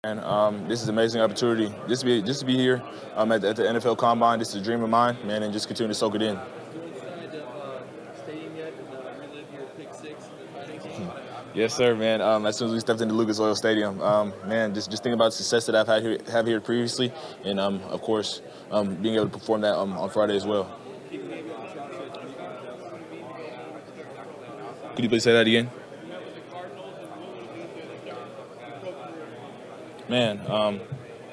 And this is an amazing opportunity. Just to be here at the NFL Combine. This is a dream of mine, man, and just continue to soak it in. You inside of stadium yet and relive your pick six in the game? Yes, sir, man. As soon as we stepped into Lucas Oil Stadium, man, just thinking about the success that I've have here previously, and of course, being able to perform that on Friday as well. Could you please say that again? Man,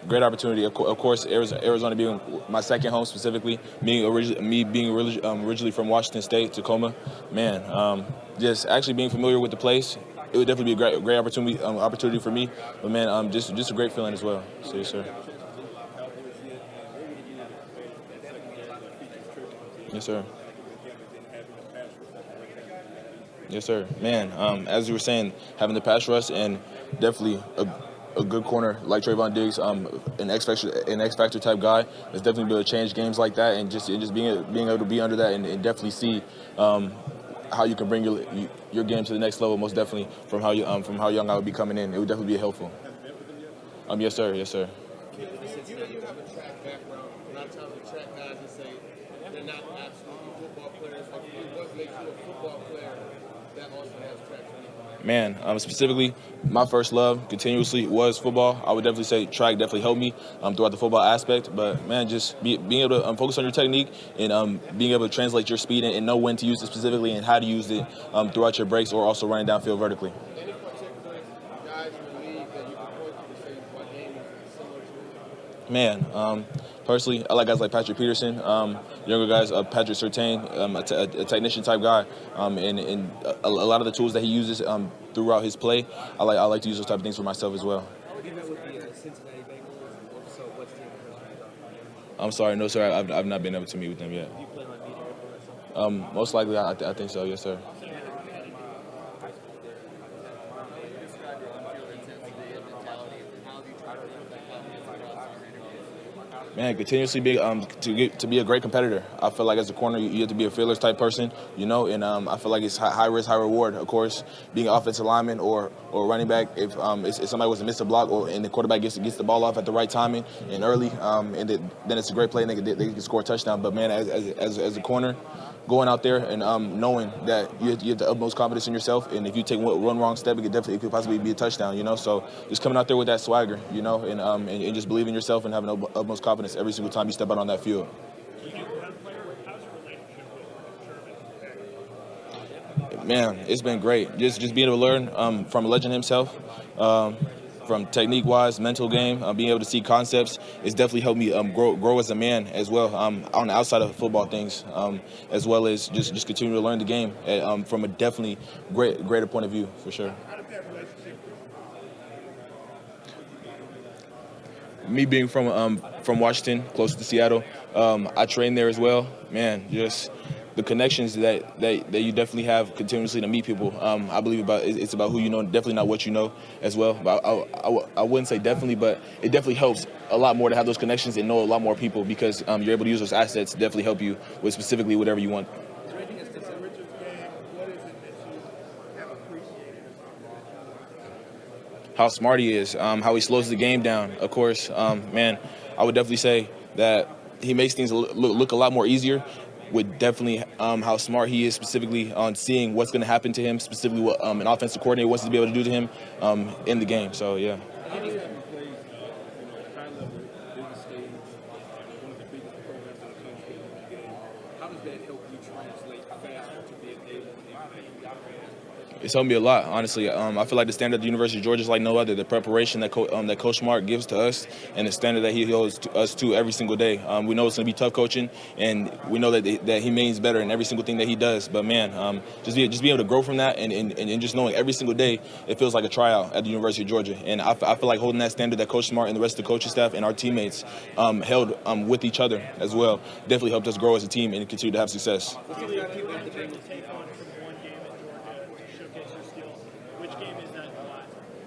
great opportunity. Of course, Arizona being my second home specifically, me being originally from Washington State, Tacoma. Man, just actually being familiar with the place, it would definitely be a great opportunity for me. But man, just a great feeling as well. So yes, sir. Yes, sir. Yes, sir. Man, as you were saying, having the pass rush and definitely a good corner like Trevon Diggs, an X factor type guy that's definitely able to change games like that, and just being able to be under that and definitely see how you can bring your game to the next level. Most definitely from how young I would be coming in, it would definitely be helpful. Yes, sir. Yes, sir. You know you have a track background. A lot of times the track guys will say they're not absolutely football players. Like, what makes you a football player that also has track? Man, specifically, my first love continuously was football. I would definitely say track definitely helped me throughout the football aspect. But man, just being able to focus on your technique and being able to translate your speed and know when to use it specifically and how to use it throughout your breaks or also running downfield vertically. Any particular guys in the league that you can point to say my game is similar to? Man, personally, I like guys like Patrick Peterson, younger guys, Patrick Surtain, a technician type guy, and a lot of the tools that he uses throughout his play, I like to use those type of things for myself as well. Even with the Cincinnati Bengals and also what's the I'm sorry, no sir, I've not been able to meet with them yet. you plan on meeting or something? Most likely, I think so, yes sir. Man, continuously to be a great competitor. I feel like as a corner, you have to be a fearless type person, and I feel like it's high risk, high reward. Of course, being an offensive lineman or running back, if somebody was to miss a block and the quarterback gets the ball off at the right timing and early, then it's a great play and they can score a touchdown. But man, as a corner, going out there and knowing that you have the utmost confidence in yourself, and if you take one wrong step, it could possibly be a touchdown. So just coming out there with that swagger, and just believing in yourself and having utmost confidence every single time you step out on that field. Man, it's been great. Just being able to learn from a legend himself. From technique-wise, mental game, being able to see concepts, it's definitely helped me grow as a man as well on the outside of football things, as well as just continue to learn the game from a definitely greater point of view, for sure. Me being from Washington, close to Seattle, I train there as well. Man, just the connections that you definitely have continuously to meet people. I believe it's about who you know, definitely not what you know as well. But I wouldn't say definitely, but it definitely helps a lot more to have those connections and know a lot more people because you're able to use those assets to definitely help you with specifically whatever you want. Is there anything that's in Richard's game? What is it that you have appreciated about How smart he is, how he slows the game down. Of course, man, I would definitely say that he makes things look a lot more easier. With definitely how smart he is specifically on seeing what's going to happen to him, specifically what an offensive coordinator wants to be able to do to him in the game. So, yeah. Anytime you play, high level, big stage, one of the biggest programs in the country in the game, how does that help you translate faster to being able to It's helped me a lot, honestly. I feel like the standard at the University of Georgia is like no other. The preparation that Coach Mark gives to us and the standard that he holds to us to every single day. We know it's going to be tough coaching, and we know that he means better in every single thing that he does. But, man, just being able to grow from that and just knowing every single day it feels like a tryout at the University of Georgia. And I feel like holding that standard that Coach Smart and the rest of the coaching staff and our teammates held with each other as well definitely helped us grow as a team and continue to have success.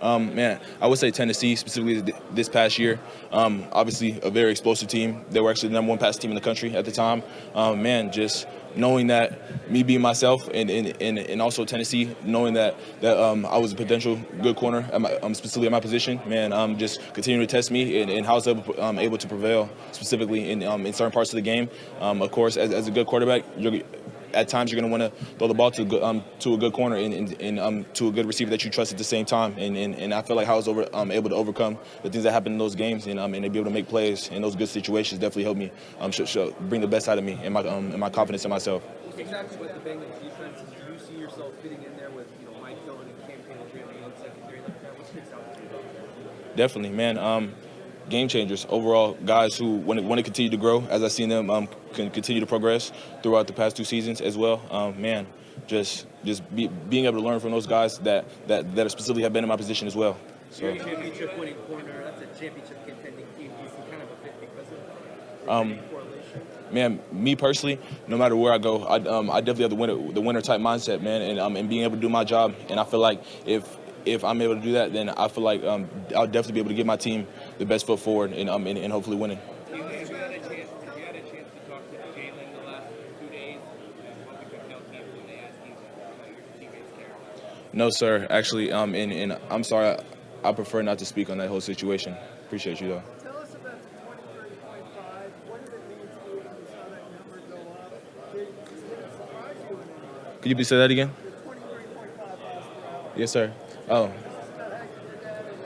Man, I would say Tennessee, specifically this past year. Obviously, a very explosive team. They were actually the #1 pass team in the country at the time. Man, just knowing that me being myself and also Tennessee, knowing that I was a potential good corner, specifically at my position, man, just continuing to test me and how I was able to prevail specifically in certain parts of the game. Of course, as a good quarterback, at times you're going to want to throw the ball to a good corner and to a good receiver that you trust at the same time. And I feel like how I was able to overcome the things that happen in those games and to be able to make plays in those good situations definitely helped me bring the best out of me and my confidence in myself. Exactly what the Bengals defense is. Do you see yourself fitting in there with Mike Dillon and Cam Taylor in secondary like that? What sticks out to you about that? Definitely, man. Game changers, overall guys who want to continue to grow as I've seen them can continue to progress throughout the past 2 seasons as well. Man, just being able to learn from those guys that specifically have been in my position as well. So, you're a championship winning corner. That's a championship contending team. Do you see kind of a fit because of the correlation? Man, me personally, no matter where I go, I definitely have the winner type mindset, man, and being able to do my job. And I feel like if I'm able to do that, then I feel like I'll definitely be able to give my team the best foot forward and hopefully winning. Did you had a chance to talk to Jalen the last 2 days? What we could tell people when they ask you about your teammates care? No, sir. Actually, and I'm sorry. I prefer not to speak on that whole situation. Appreciate you, though. Tell us about the 23.5. What did it mean to you when you saw that number go up? Did it surprise you? Could you please say that again? The 23.5 last round. Yes, sir. Oh. Just about how you did that and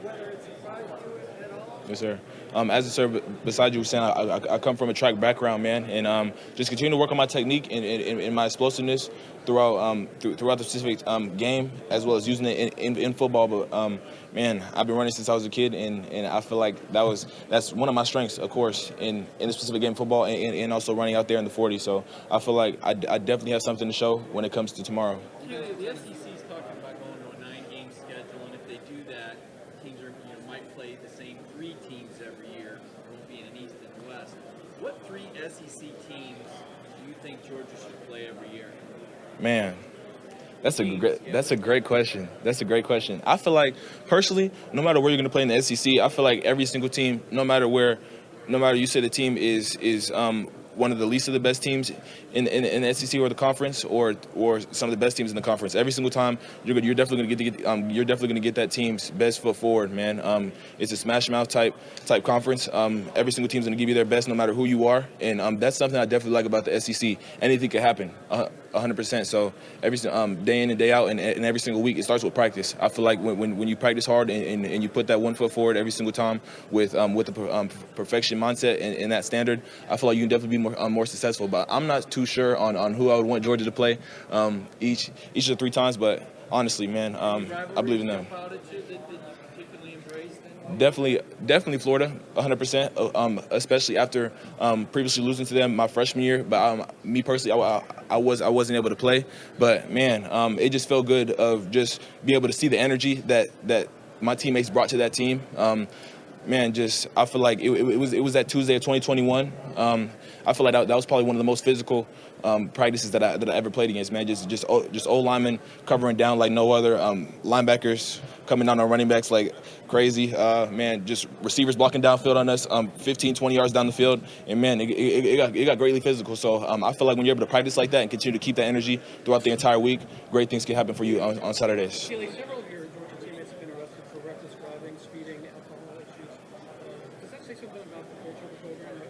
whether it surprised you at all? Yes, sir. As a sir, beside you were saying, I come from a track background, man, and just continue to work on my technique and my explosiveness throughout the specific game, as well as using it in football. But man, I've been running since I was a kid, and I feel like that's one of my strengths, of course, in the specific game of football, and also running out there in the 40. So I feel like I definitely have something to show when it comes to tomorrow. The SEC's talking about going to a 9-game schedule, and if they do that, teams might play the same 3 teams every year. It won't be in an East and West. What 3 SEC teams do you think Georgia should play every year? Man, that's a great question. That's a great question. I feel like personally, no matter where you're going to play in the SEC, I feel like every single team, no matter you say the team is one of the least of the best teams in the SEC or the conference, or some of the best teams in the conference. Every single time, you're definitely going to get that team's best foot forward, man. It's a smash mouth type conference. Every single team's going to give you their best, no matter who you are, and that's something I definitely like about the SEC. Anything could happen, 100%. So every day in and day out, and every single week, it starts with practice. I feel like when you practice hard and you put that one foot forward every single time with the perfection mindset and that standard, I feel like you can definitely be more successful. But I'm not too sure on who I would want Georgia to play each of the 3 times. But honestly, man, I believe in them. Definitely Florida, 100%. Especially after previously losing to them my freshman year. But me personally, I wasn't able to play. But man, it just felt good of just being able to see the energy that my teammates brought to that team. Man, I feel like it was that Tuesday of 2021. I feel like that was probably one of the most physical practices that I ever played against. Man, just old linemen covering down like no other. Linebackers coming down on running backs like crazy. Man, just receivers blocking downfield on us, 15, 20 yards down the field, and man, it got greatly physical. So I feel like when you're able to practice like that and continue to keep that energy throughout the entire week, great things can happen for you on Saturdays. Kelee, several of your Georgia teammates have been arrested for reckless driving, speeding, alcohol issues. Does that say something about the culture of the program?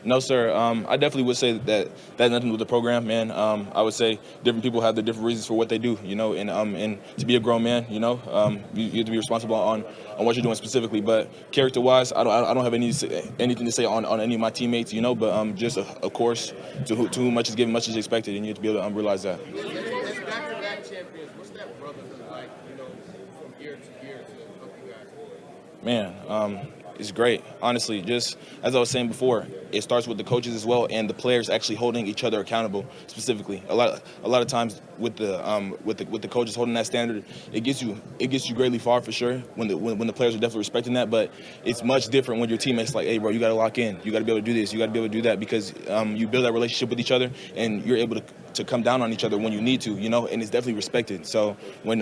No, sir. I definitely would say that had nothing to do with the program, man. I would say different people have their different reasons for what they do, and to be a grown man, you have to be responsible on what you're doing specifically. But character-wise, I don't have anything to say on any of my teammates, but just, of course, to whom much is given, much is expected, and you have to be able to realize that. Back-to-back champions, what's that brotherhood like, from year to year to help you guys? Man, it's great. Honestly, just as I was saying before, it starts with the coaches as well, and the players actually holding each other accountable. Specifically, a lot of times with the coaches holding that standard, it gets you greatly far for sure. When the players are definitely respecting that, but it's much different when your teammates like, hey, bro, you got to lock in. You got to be able to do this. You got to be able to do that because you build that relationship with each other, and you're able to come down on each other when you need to, and it's definitely respected. So when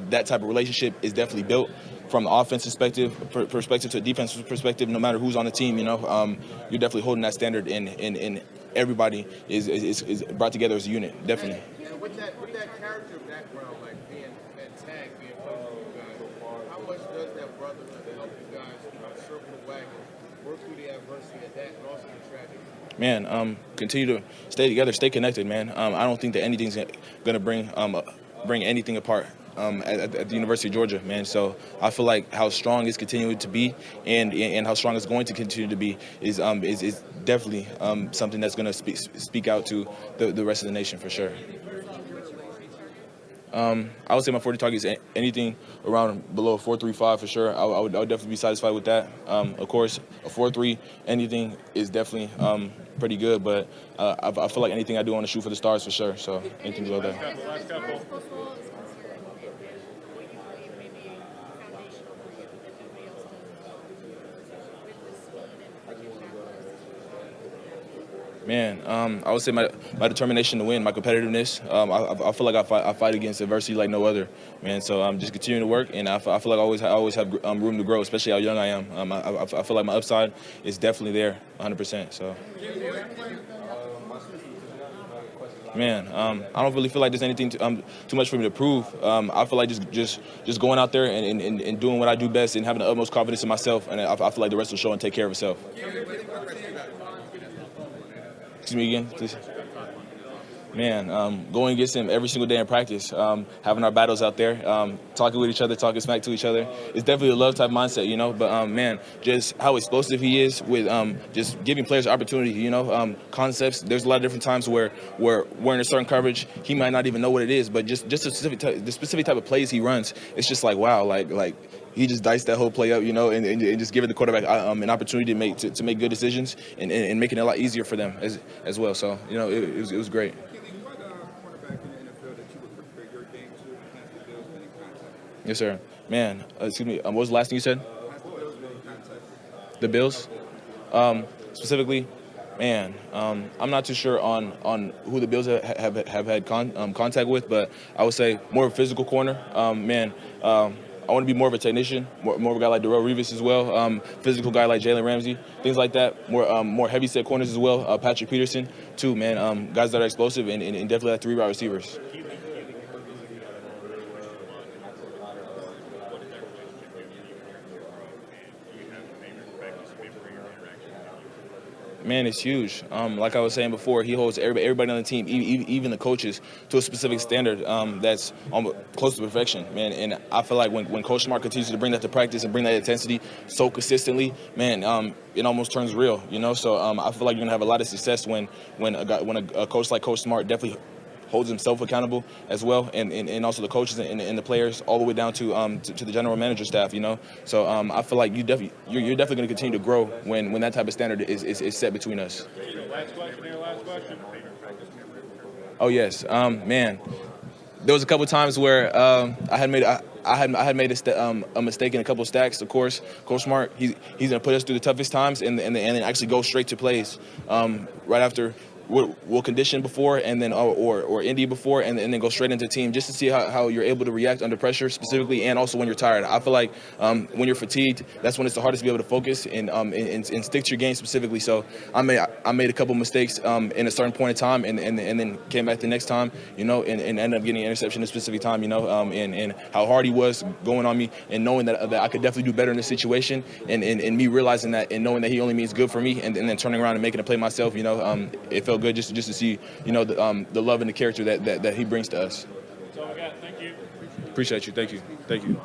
that type of relationship is definitely built from the offense perspective to a defensive perspective, no matter who's on the team, you're definitely holding that standard in everybody is brought together as a unit, definitely. And with that character background, like being that tag being played for you guys, how much does that brotherhood help you guys circle the wagon, work through the adversity of that, and also the tragedy? Man, continue to stay together, stay connected, man. I don't think that anything's gonna bring anything apart at the University of Georgia, man. So I feel like how strong it's continuing to be, and how strong it's going to continue to be is definitely something that's going to speak out to the rest of the nation for sure. I would say my 40 target is anything around below 4.35 for sure. I would definitely be satisfied with that. Of course, a 4.3 anything is definitely pretty good, but I feel like anything I do on the shoot for the stars for sure. So anything below that. Last couple. Football is considered what you believe maybe foundational for you that nobody else does with the speed and Man, I would say my determination to win, my competitiveness. I feel like I fight against adversity like no other, man. So I'm just continuing to work, and I feel like I always have room to grow, especially how young I am. I feel like my upside is definitely there, 100%. So. Man, I don't really feel like there's anything too much for me to prove. I feel like just going out there and doing what I do best and having the utmost confidence in myself, and I feel like the rest will show and take care of itself. Excuse me again, please. Man, going against him every single day in practice, having our battles out there, talking with each other, talking smack to each other. It's definitely a love type mindset, you know. But man, just how explosive he is with just giving players opportunity, you know, concepts. There's a lot of different times where we're in a certain coverage, he might not even know what it is, but just the specific type of plays he runs, it's just like wow, like. He just diced that whole play up, you know, and just giving the quarterback an opportunity to make good decisions and making it a lot easier for them as well. So, you know, it was great. Kelee, what cornerback in the NFL that you would compare your game to has the Bills been in contact? Yes, sir. Man, excuse me. What was the last thing you said? Has the Bills been in contact? The Bills? Specifically, man, I'm not too sure on who the Bills have had contact with, but I would say more of a physical corner. I want to be more of a technician, more of a guy like Derrell Revis as well, physical guy like Jalen Ramsey, things like that. More heavy set corners as well. Patrick Peterson too, man. Guys that are explosive and definitely like 3 wide receivers. Man, it's huge. Like I was saying before, he holds everybody on the team, even the coaches, to a specific standard that's almost close to perfection, man. And I feel like when Coach Smart continues to bring that to practice and bring that intensity so consistently, man, it almost turns real, you know. So I feel like you're gonna have a lot of success when a coach like Coach Smart definitely holds himself accountable as well, and also the coaches and the players, all the way down to the general manager staff, you know. So I feel like you're definitely going to continue to grow when that type of standard is set between us. Last question. Oh yes, man. There was a couple times where I had made a mistake in a couple of stacks. Of course, Coach Smart, he's going to put us through the toughest times and then actually go straight to plays right after. We'll condition before and then or Indy before and then go straight into team just to see how you're able to react under pressure specifically and also when you're tired. I feel like when you're fatigued, that's when it's the hardest to be able to focus and stick to your game specifically. So I made a couple mistakes in a certain point in time and then came back the next time, you know, and ended up getting an interception in a specific time, you know, and how hard he was going on me and knowing that I could definitely do better in this situation and me realizing that and knowing that he only means good for me and then turning around and making a play myself, you know, it felt good just to see, you know, the love and the character that he brings to us. That's all I got. Thank you. Appreciate you. Thank you.